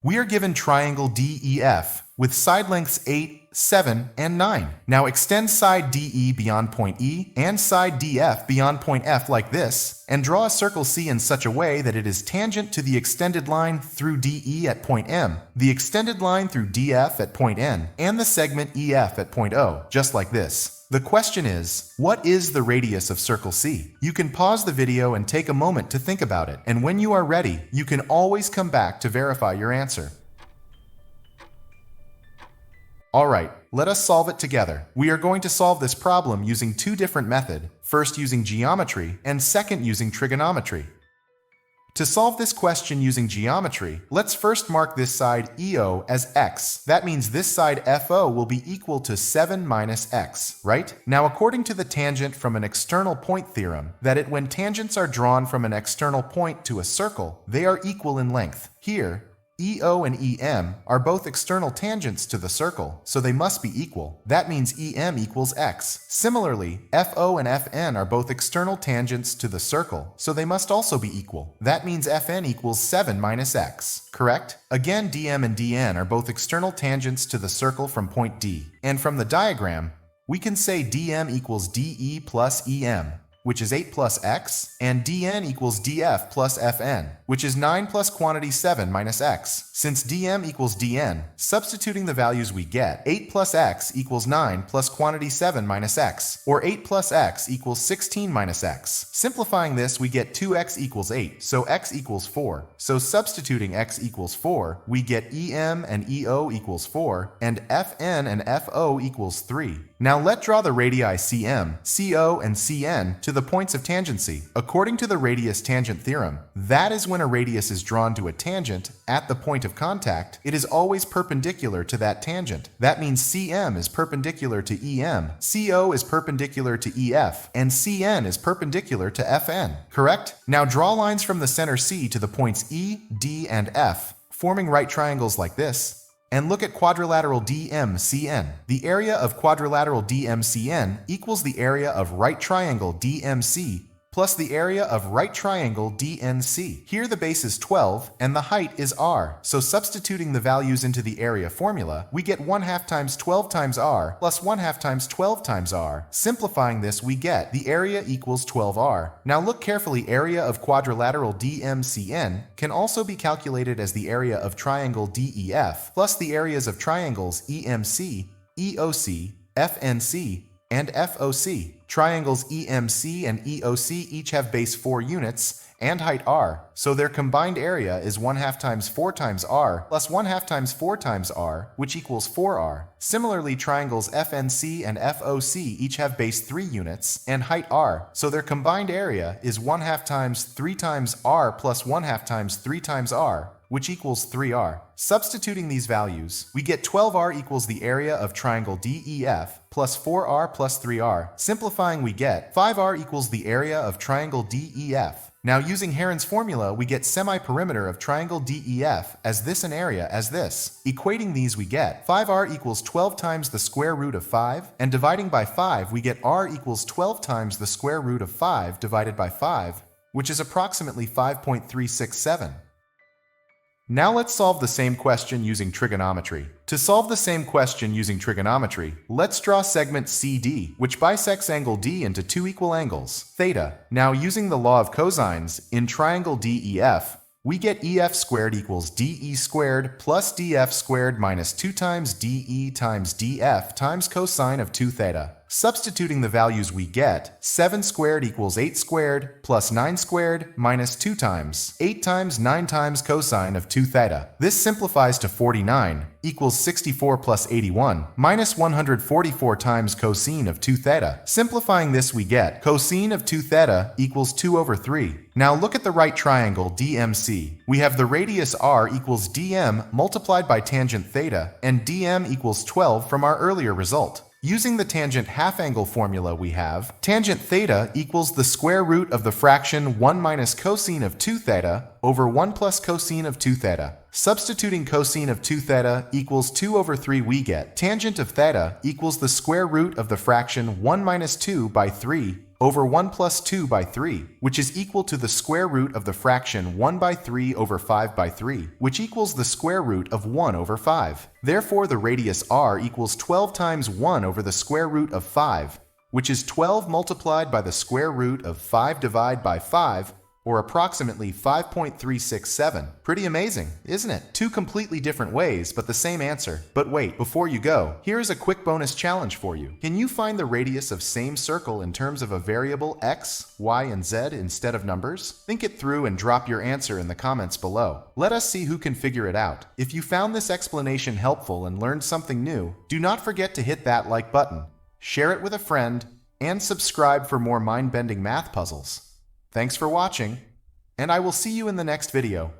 We are given triangle DEF with side lengths 8, 7, and 9. Now extend side DE beyond point E and side DF beyond point F like this, and draw a circle C in such a way that it is tangent to the extended line through DE at point M, the extended line through DF at point N, and the segment EF at point O, just like this. The question is, what is the radius of circle C? You can pause the video and take a moment to think about it, and when you are ready, you can always come back to verify your answer. Alright, let us solve it together. We are going to solve this problem using two different methods, first using geometry and second using trigonometry. To solve this question using geometry, let's first mark this side EO as x. That means this side FO will be equal to 7 minus x, right? Now according to the tangent from an external point theorem, when tangents are drawn from an external point to a circle, they are equal in length. Here, EO and EM are both external tangents to the circle, so they must be equal. That means EM equals x. Similarly, FO and FN are both external tangents to the circle, so they must also be equal. That means FN equals 7 minus x, correct? Again, DM and DN are both external tangents to the circle from point D. And from the diagram, we can say DM equals DE plus EM, which is 8 plus x, and dn equals df plus fn, which is 9 plus quantity 7 minus x. Since dm equals dn, substituting the values we get, 8 plus x equals 9 plus quantity 7 minus x, or 8 plus x equals 16 minus x. Simplifying this, we get 2x equals 8, so x equals 4. So substituting x equals 4, we get em and eo equals 4, and fn and fo equals 3. Now let's draw the radii cm, co, and cn to the points of tangency. According to the radius tangent theorem, that is when a radius is drawn to a tangent at the point of contact, it is always perpendicular to that tangent. That means cm is perpendicular to em, co is perpendicular to ef, and cn is perpendicular to fn. Correct? Now draw lines from the center C to the points E, D, and F, forming right triangles like this. And look at quadrilateral DMCN. The area of quadrilateral DMCN equals the area of right triangle DMC plus the area of right triangle DNC. Here the base is 12 and the height is r. So substituting the values into the area formula, we get 1/2 times 12 times r plus 1/2 times 12 times r. Simplifying this, we get the area equals 12r. Now look carefully, area of quadrilateral DMCN can also be calculated as the area of triangle DEF plus the areas of triangles EMC, EOC, FNC, and FOC. Triangles EMC and EOC each have base 4 units and height r, so their combined area is 1/2 times 4 times r plus 1/2 times 4 times r, which equals 4r. Similarly, triangles FNC and FOC each have base 3 units and height r, so their combined area is 1/2 times 3 times r plus 1/2 times 3 times r, which equals 3r. Substituting these values, we get 12r equals the area of triangle DEF plus 4r plus 3r. Simplifying, we get 5r equals the area of triangle DEF. Now using Heron's formula, we get semi-perimeter of triangle DEF as this an area as this. Equating these, we get 5r equals 12 times the square root of 5, and dividing by 5, we get r equals 12 times the square root of 5 divided by 5, which is approximately 5.367. Now let's solve the same question using trigonometry. To solve the same question using trigonometry, let's draw segment CD, which bisects angle D into two equal angles, theta. Now using the law of cosines, in triangle DEF, we get EF squared equals DE squared plus DF squared minus 2 times DE times DF times cosine of 2 theta. Substituting the values, we get 7 squared equals 8 squared plus 9 squared minus 2 times 8 times 9 times cosine of 2 theta. This simplifies to 49 equals 64 plus 81 minus 144 times cosine of 2 theta. Simplifying this, we get cosine of 2 theta equals 2 over 3. Now look at the right triangle DMC. We have the radius r equals dm multiplied by tangent theta, and dm equals 12 from our earlier result. Using the tangent half-angle formula, we have tangent theta equals the square root of the fraction 1 minus cosine of 2 theta over 1 plus cosine of 2 theta. Substituting cosine of 2 theta equals 2 over 3, we get tangent of theta equals the square root of the fraction 1 minus 2 by 3 over 1 plus 2 by 3, which is equal to the square root of the fraction 1 by 3 over 5 by 3, which equals the square root of 1 over 5. Therefore, the radius r equals 12 times 1 over the square root of 5, which is 12 multiplied by the square root of 5 divided by 5, or approximately 5.367. Pretty amazing, isn't it? Two completely different ways, but the same answer. But wait, before you go, here's a quick bonus challenge for you. Can you find the radius of same circle in terms of a variable x, y, and z instead of numbers? Think it through and drop your answer in the comments below. Let us see who can figure it out. If you found this explanation helpful and learned something new, do not forget to hit that like button, share it with a friend, and subscribe for more mind-bending math puzzles. Thanks for watching, and I will see you in the next video.